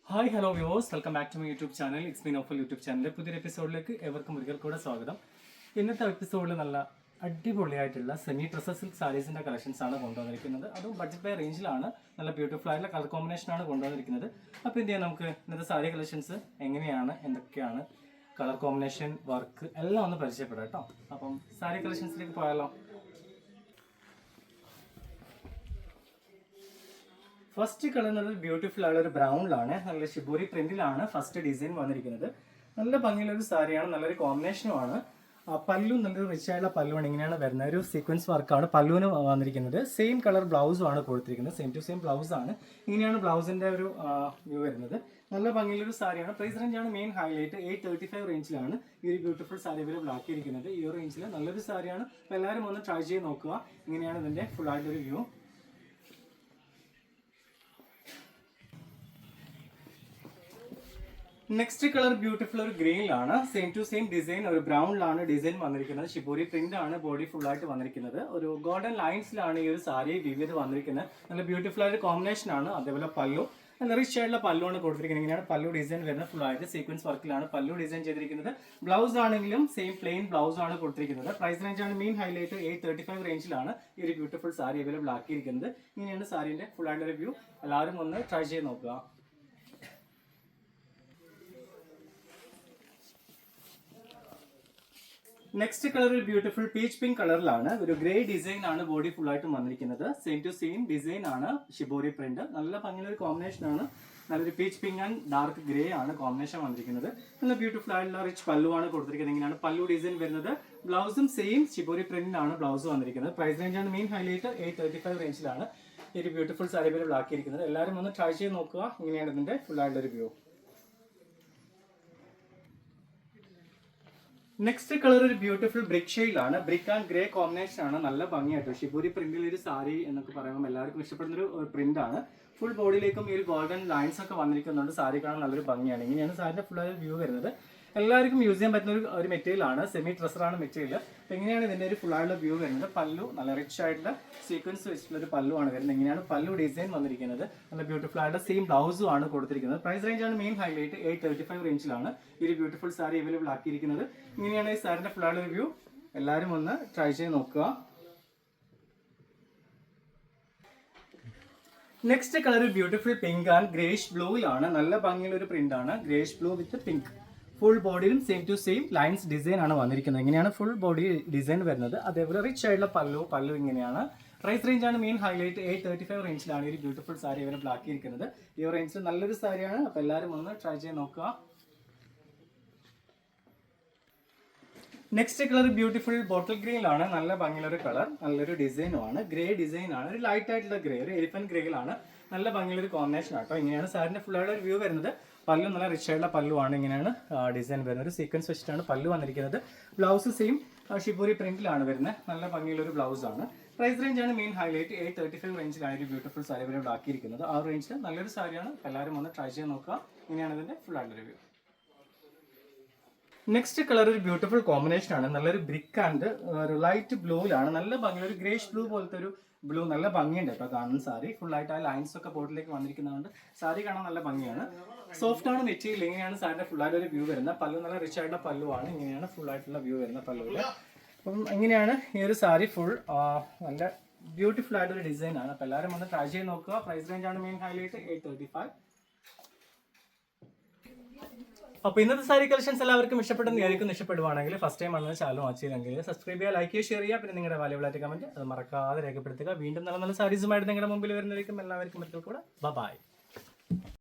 Hi hello viewers, welcome back to my YouTube channel. It's me Naufal YouTube ചാനലിലെ പുതിയൊരു എപ്പിസോഡിലേക്ക് എവർക്കും ഒരിക്കൽ കൂടെ സ്വാഗതം. ഇന്നത്തെ എപ്പിസോഡിൽ നല്ല അടിപൊളിയായിട്ടുള്ള സെമി ഡ്രസ്സസ് സിൽക്ക് സാരീസിൻ്റെ കളക്ഷൻസ് ആണ് കൊണ്ടുവന്നിരിക്കുന്നത്. അതും ബഡ്ജറ്റ് ബൈ റേഞ്ചിലാണ്. നല്ല ബ്യൂട്ടിഫുൾ ആയിട്ടുള്ള കളർ കോമ്പിനേഷനാണ് കൊണ്ടുവന്നിരിക്കുന്നത്. അപ്പോൾ എന്ത് ചെയ്യാം, നമുക്ക് ഇന്നത്തെ സാരി കളക്ഷൻസ് എങ്ങനെയാണ്, എന്തൊക്കെയാണ്, കളർ കോമ്പിനേഷൻ, വർക്ക് എല്ലാം ഒന്ന് പരിചയപ്പെടാം കേട്ടോ. അപ്പം സാരി കളക്ഷൻസിലേക്ക് പോയാലോ. ഫസ്റ്റ് കളർ എന്നുള്ളത് ബ്യൂട്ടിഫുൾ ആയുള്ള ഒരു ബ്രൗണിലാണ്, നല്ല ഷിബോരി പ്രിന്റിലാണ് ഫസ്റ്റ് ഡിസൈൻ വന്നിരിക്കുന്നത്. നല്ല ഭംഗിയുള്ളൊരു സാരിയാണ്, നല്ലൊരു കോമ്പിനേഷനുമാണ്. പല്ലു നല്ലൊരു റിച്ച് ആയിട്ടുള്ള പല്ലുവാണ്. ഇങ്ങനെയാണ് വരുന്നത്, ഒരു സീക്വൻസ് വർക്കാണ് പല്ലുവിന് വന്നിരിക്കുന്നത്. സെയിം കളർ ബ്ലൗസും ആണ് കൊടുത്തിരിക്കുന്നത്, സെയിം ടു സെയിം ബ്ലൗസ് ആണ്. ഇങ്ങനെയാണ് ബ്ലൗസിന്റെ ഒരു വ്യൂ വരുന്നത്. നല്ല ഭംഗിയുള്ളൊരു സാരിയാണ്. Price റേഞ്ചാണ് main highlight. 835 റേഞ്ചിലാണ് ഈ ഒരു ബ്യൂട്ടിഫുൾ സാരി അവൈലബിൾ ആക്കിയിരിക്കുന്നത്. ഈ ഒരു റേഞ്ചിൽ നല്ലൊരു സാരിയാണ്. അപ്പോൾ എല്ലാവരും ഒന്ന് ട്രൈ ചെയ്ത് നോക്കുക. ഇങ്ങനെയാണ് ഇതിന്റെ ഫുൾ ആയിട്ടൊരു വ്യൂ. നെക്സ്റ്റ് കളർ ബ്യൂട്ടിഫുൾ ഒരു ഗ്രീനിലാണ്, സെയിം ടു സെയിം ഡിസൈൻ ഒരു ബ്രൗണിലാണ് ഡിസൈൻ വന്നിരിക്കുന്നത്. ഷിബോരി പ്രിന്റ് ആണ് ബോഡി ഫുൾ ആയിട്ട് വന്നിരിക്കുന്നത്. ഒരു ഗോൾഡൻ ലൈൻസിലാണ് ഈ ഒരു സാരി വിവിധ വന്നിരിക്കുന്നത്. നല്ല ബ്യൂട്ടിഫുൾ ആയിട്ട് കോമ്പിനേഷൻ ആണ്. അതേപോലെ പല്ലു നല്ല റിച്ച് ആയിട്ടുള്ള പല്ലുവാണ് കൊടുത്തിരിക്കുന്നത്. ഇങ്ങനെയാണ് പല്ലു ഡിസൈൻ വരുന്നത്. ഫുൾ ആയിട്ട് സീക്വൻസ് വർക്കിലാണ് പല്ലു ഡിസൈൻ ചെയ്തിരിക്കുന്നത്. ബ്ലൗസ് ആണെങ്കിലും സെയിം പ്ലെയിൻ ബ്ലൗസ് ആണ് കൊടുത്തിരിക്കുന്നത്. പ്രൈസ് റേഞ്ച് ആണ് മെയിൻ ഹൈലൈറ്റ്. 835 റേഞ്ചിലാണ് ഈ ഒരു ബ്യൂട്ടിഫുൾ സാരി അവൈലബിൾ ആക്കിയിരിക്കുന്നത്. ഇങ്ങനെയാണ് സാരിന്റെ ഫുൾ ആയിട്ട് ഒരു വ്യൂ. എല്ലാവരും ഒന്ന് ട്രൈ ചെയ്ത് നോക്കുക. നെക്സ്റ്റ് കളർ ഒരു ബ്യൂട്ടിഫുൾ പീച്ച് പിങ്ക് കളറിലാണ്. ഒരു ഗ്രേ ഡിസൈൻ ആണ് ബോഡി ഫുൾ ആയിട്ട് വന്നിരിക്കുന്നത്. സെയിം ടു സെയിം ഡിസൈൻ ആണ് ഷിബോരി പ്രിന്റ്. നല്ല ഭംഗിയുള്ള ഒരു കോമ്പിനേഷൻ ആണ്. നല്ലൊരു peach pink and dark grey ആണ് കോമ്പിനേഷൻ വന്നിരിക്കുന്നത്. നല്ല ബ്യൂട്ടിഫുൾ ആയിട്ടുള്ള റിച്ച് പല്ലു ആണ് കൊടുത്തിരിക്കുന്നത്. ഇങ്ങനെയാണ് പല്ലു ഡിസൈൻ വരുന്നത്. ബ്ലൗസും സെയിം ഷിബോരി പ്രിന്റിലാണ് ബ്ലൗസ് വന്നിരിക്കുന്നത്. പ്രൈസ് റേഞ്ച് ആണ് മെയിൻ ഹൈലൈറ്റ്. 835 റേഞ്ചിലാണ് ഈ ഒരു ബ്യൂട്ടിഫുൾ സാരി അവൈലബിൾ ആക്കിയിരിക്കുന്നത്. എല്ലാവരും ഒന്ന് ട്രൈ ചെയ്ത് നോക്കുക. ഇങ്ങനെയാണ് ഇതിന്റെ ഫുൾ ആയിട്ടുള്ള ഒരു വ്യൂ. നെക്സ്റ്റ് കളർ ഒരു ബ്യൂട്ടിഫുൾ ബ്രിക്ക് ഷെയ്ഡിലാണ്. ബ്രിക്ക് ആൻഡ് ഗ്രേ കോമ്പിനേഷൻ ആണ്. നല്ല ഭംഗിയായിട്ട് ഷിബോരി പ്രിന്റിൽ ഒരു സാരി എന്നൊക്കെ പറയുമ്പോൾ എല്ലാവർക്കും ഇഷ്ടപ്പെടുന്ന ഒരു പ്രിന്റ് ആണ്. ഫുൾ ബോഡിയിലേക്കും ഈ ഒരു ഗോൾഡൻ ലൈൻസ് ഒക്കെ വന്നിരിക്കുന്നുണ്ട്. സാരി കാണാൻ നല്ലൊരു ഭംഗിയാണ്. ഇങ്ങനെയാണ് സാരിന്റെ ഫുൾ വ്യൂ വരുന്നത്. എല്ലാവർക്കും യൂസ് ചെയ്യാൻ പറ്റുന്ന ഒരു മെറ്റീരിയൽ ആണ്. സെമി ഡ്രസ്സറാണ് മെറ്റീരിയൽ. അപ്പോൾ എങ്ങനെയാണ് ഇതിന്റെ ഒരു ഫുൾ ആയിട്ടുള്ള വ്യൂ വരുന്നത്. പല്ലു നല്ല റിച്ച് ആയിട്ടുള്ള സീക്വൻസ് വെച്ചിട്ടുള്ള ഒരു പല്ലു ആണ് വരുന്നത്. ഇങ്ങനെയാണ് പല്ലു ഡിസൈൻ വന്നിരിക്കുന്നത്. നല്ല ബ്യൂട്ടിഫുൾ ആയിട്ടുള്ള സെയിം ബ്ലൗസും ആണ് കൊടുത്തിരിക്കുന്നത്. പ്രൈസ് റേഞ്ച് ആണ് മെയിൻ ഹൈലൈറ്റ്. 835 റേഞ്ചിലാണ് ഈ ഒരു ബ്യൂട്ടിഫുൾ സാരി അവൈലബിൾ ആക്കിയിരിക്കുന്നത്. ഇങ്ങനെയാണ് ഈ സാരിന്റെ ഫുൾ ആയിട്ടുള്ള വ്യൂ. എല്ലാവരും ഒന്ന് ട്രൈ ചെയ്ത് നോക്കുക. Next colour beautiful pink and greyish ബ്ലൂയിലാണ്. നല്ല ഭംഗിയുള്ള ഒരു പ്രിന്റ് ആണ്. Greyish blue with pink. Full ബോഡിയിലും same to same lines design ആണ് വന്നിരിക്കുന്നത്. ഇങ്ങനെയാണ് ഫുൾ ബോഡി ഡിസൈൻ വരുന്നത്. അതേപോലെ റിച്ച് ആയിട്ടുള്ള പല്ലു ഇങ്ങനെയാണ്. പ്രൈസ് റേഞ്ച് ആണ് മെയിൻ ഹൈലൈറ്റ്. 835 റേഞ്ചിലാണ് ഈ ബ്യൂട്ടിഫുൾ സാരി അവൈലബിൾ ആക്കിയിരിക്കുന്നത്. ഈ റേഞ്ചിൽ നല്ലൊരു സാരിയാണ്. അപ്പോൾ എല്ലാവരും ഒന്ന് ട്രൈ ചെയ്ത് നോക്കുക. നെക്സ്റ്റ് കളർ ബ്യൂട്ടിഫുൾ ബോട്ടിൽ ഗ്രീനിലാണ്. നല്ല ഭംഗിയുള്ള ഒരു കളർ, നല്ലൊരു ഡിസൈനുമാണ്. ഗ്രേ ഡിസൈൻ ആണ്. ഒരു ലൈറ്റ് ആയിട്ടുള്ള ഗ്രേ, ഒരു എലിഫന്റ് ഗ്രേയിലാണ്. നല്ല ഭംഗിയുള്ള ഒരു കോമ്പിനേഷൻ ആട്ടോ. ഇങ്ങനെയാണ് സാരിന്റെ ഫുൾ ആയിട്ട് വ്യൂ വരുന്നത്. പല്ലു നല്ല റിച്ച് ആയിട്ടുള്ള പല്ലുവാണ്. ഇങ്ങനെയാണ് ഡിസൈൻ വരുന്നത്. ഒരു സീക്വൻസ് വെച്ചിട്ടാണ് പല്ലു വന്നിരിക്കുന്നത്. ബ്ലൗസ് സെയിം ഷിബോരി പ്രിന്റിലാണ് വരുന്നത്. നല്ല ഭംഗിയുള്ള ഒരു ബ്ലൗസ് ആണ്. പ്രൈസ് റേഞ്ച് ആണ് മെയിൻ ഹൈലൈറ്റ്. 835 റേഞ്ചിലാണ് ഒരു ബ്യൂട്ടിഫുൾ സാരി അവൈലബിൾ ആക്കിയിരിക്കുന്നത്. ആ റേഞ്ചിൽ നല്ലൊരു സാരിയാണ്. എല്ലാവരും ഒന്ന് ട്രൈ ചെയ്ത് നോക്കുക. ഇങ്ങനെയാണ് ഇതിന്റെ ഫുൾ ആയിട്ട് റിവ്യൂ. നെക്സ്റ്റ് കളർ ഒരു ബ്യൂട്ടിഫുൾ കോമ്പിനേഷൻ ആണ്. നല്ലൊരു ബ്രിക്ക് ആൻഡ് ഒരു ലൈറ്റ് ബ്ലൂയിലാണ്. നല്ല ഭംഗിയുള്ള ഒരു ഗ്രേഷ് ബ്ലൂ പോലത്തെ ഒരു ബ്ലൂ. നല്ല ഭംഗിയുണ്ട് കേട്ടോ കാണുന്ന സാരി. ഫുൾ ആയിട്ട് ആ ലൈൻസ് ഒക്കെ ബോട്ടിലേക്ക് വന്നിരിക്കുന്നതുകൊണ്ട് സാരി കാണാൻ നല്ല ഭംഗിയാണ്. സോഫ്റ്റ് ആണ് മെറ്റീരിയൽ. ഇങ്ങനെയാണ് സാരിന്റെ ഫുൾ ആയിട്ട് ഒരു വ്യൂ വരുന്നത്. പല്ലു നല്ല റിച്ച് ആയിട്ടുള്ള പല്ലുവാണ്. ഇങ്ങനെയാണ് ഫുൾ ആയിട്ടുള്ള വ്യൂ വരുന്നത് പല്ലുവിൽ. അപ്പം ഇങ്ങനെയാണ് ഈ ഒരു സാരി ഫുൾ നല്ല ബ്യൂട്ടിഫുൾ ആയിട്ടൊരു ഡിസൈൻ ആണ്. അപ്പോൾ എല്ലാവരും ഒന്ന് ട്രൈ ചെയ്ത് നോക്കുക. പ്രൈസ് റേഞ്ച് ആണ് മെയിൻ ഹൈലൈറ്റ്. 835. അപ്പോൾ ഇന്നത്തെ സാരി കളക്ഷൻസ് എല്ലാവർക്കും ഇഷ്ടപ്പെട്ടെന്ന് വിചാരിക്കും. ഇഷ്ടപ്പെടുവാണെങ്കിൽ ഫസ്റ്റ് ടൈം ആണ് ചാനൽ വാച്ച് ചെയ്തെങ്കിൽ സബ്സ്ക്രൈബ് ചെയ്യുക, ലൈക്ക് ചെയ്യുക, ഷെയർ ചെയ്യുക. പിന്നെ നിങ്ങളുടെ വാല്യുബിൾ ആയിട്ട് കമന്റ് അത് മറക്കാതെ രേഖപ്പെടുത്തുക. വീണ്ടും നല്ല നല്ല സാരീസുമായിട്ട് നിങ്ങളുടെ മുമ്പിൽ വരുന്നതായിരിക്കും. എല്ലാവർക്കും ഒരിക്കൽ കൂടെ ബൈ.